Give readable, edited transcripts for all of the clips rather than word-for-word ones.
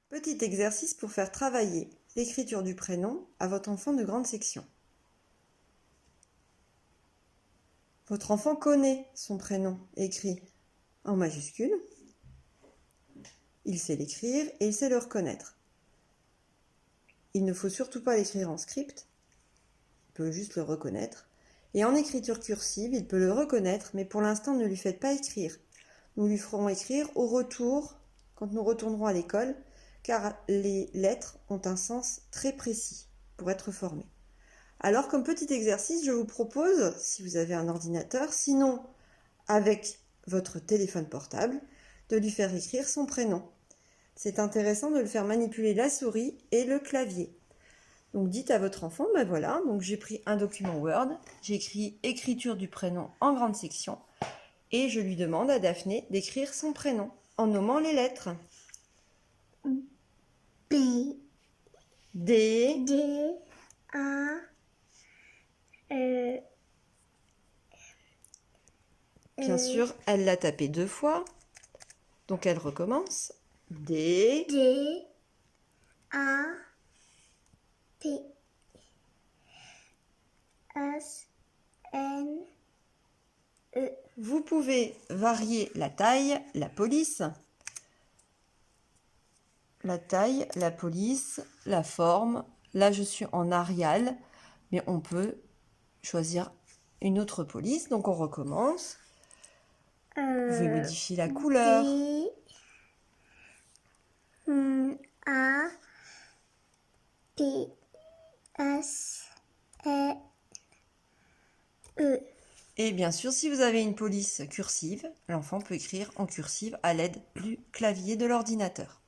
Petit exercice pour faire travailler l'écriture du prénom à votre enfant de grande section. Votre enfant connaît son prénom écrit en majuscule. Il sait l'écrire et il sait le reconnaître. Il ne faut surtout pas l'écrire en script. Il peut juste le reconnaître. Et en écriture cursive, il peut le reconnaître, mais pour l'instant, ne lui faites pas écrire. Nous lui ferons écrire au retour, quand nous retournerons à l'école, car les lettres ont un sens très précis pour être formées. Alors, comme petit exercice, je vous propose, si vous avez un ordinateur, sinon avec votre téléphone portable, de lui faire écrire son prénom. C'est intéressant de le faire manipuler la souris et le clavier. Donc dites à votre enfant, ben voilà, donc j'ai pris un document Word, j'ai écrit écriture du prénom en grande section et je lui demande à Daphné d'écrire son prénom en nommant les lettres. B, D, D, A, bien sûr, elle l'a tapé 2 fois, donc elle recommence. D, D, A, P, S, N, E. Vous pouvez varier la taille, la police, la forme. Là, je suis en Arial, mais on peut choisir une autre police. Donc, on recommence. Vous pouvez modifier la couleur. D, A, P, S, N, E. Et bien sûr, si vous avez une police cursive, l'enfant peut écrire en cursive à l'aide du clavier de l'ordinateur.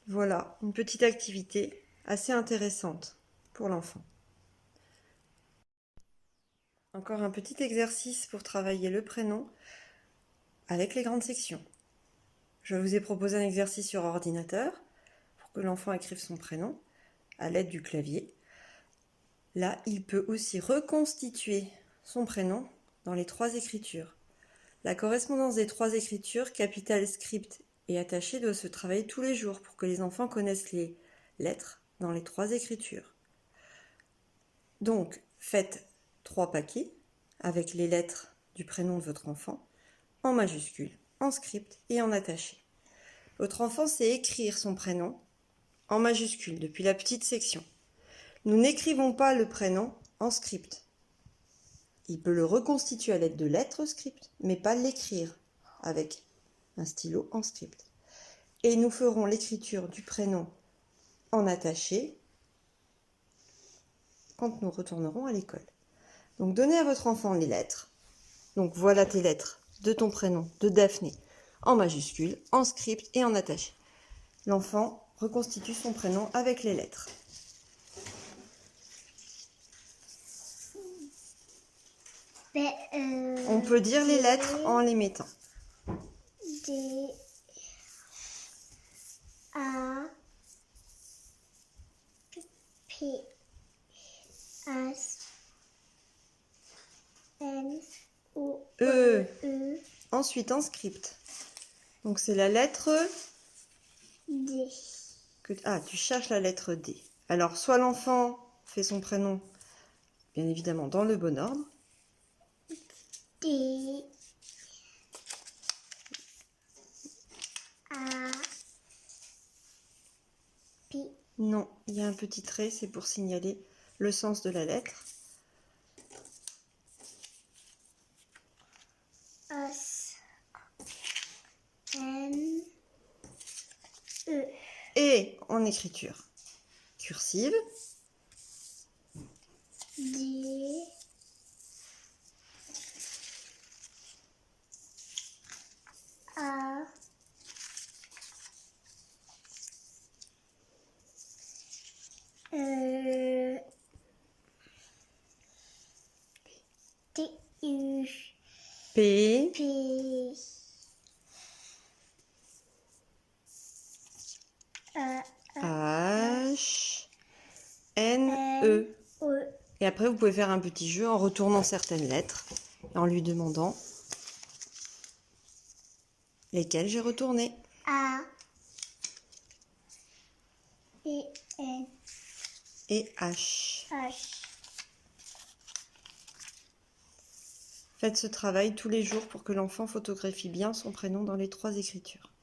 Voilà, une petite activité assez intéressante pour l'enfant. Encore un petit exercice pour travailler le prénom avec les grandes sections. Je vous ai proposé un exercice sur ordinateur pour que l'enfant écrive son prénom à l'aide du clavier. Là, il peut aussi reconstituer son prénom dans les 3 écritures. La correspondance des 3 écritures, capitale, script et attaché, doit se travailler tous les jours pour que les enfants connaissent les lettres dans les 3 écritures. Donc, faites 3 paquets avec les lettres du prénom de votre enfant en majuscule, en script et en attaché. Votre enfant sait écrire son prénom en majuscule depuis la petite section. Nous n'écrivons pas le prénom en script. Il peut le reconstituer à l'aide de lettres script, mais pas l'écrire avec un stylo en script. Et nous ferons l'écriture du prénom en attaché quand nous retournerons à l'école. Donc donnez à votre enfant les lettres. Donc voilà tes lettres de ton prénom, de Daphné, en majuscule, en script et en attaché. L'enfant reconstitue son prénom avec les lettres. On peut dire les lettres en les mettant. D, A, P, S, N, O, E. E, Ensuite en script. Donc c'est la lettre D. tu cherches la lettre D. Alors soit l'enfant fait son prénom bien évidemment dans le bon ordre. D, A, P, Non, il y a un petit trait, c'est pour signaler le sens de la lettre. S, N, E. Et en écriture cursive, D, A, T, U, P, P, H, N, E. E, Et après, vous pouvez faire un petit jeu en retournant certaines lettres et en lui demandant lesquelles j'ai retournées. A, E, N, et H. H. Faites ce travail tous les jours pour que l'enfant photographie bien son prénom dans les 3 écritures.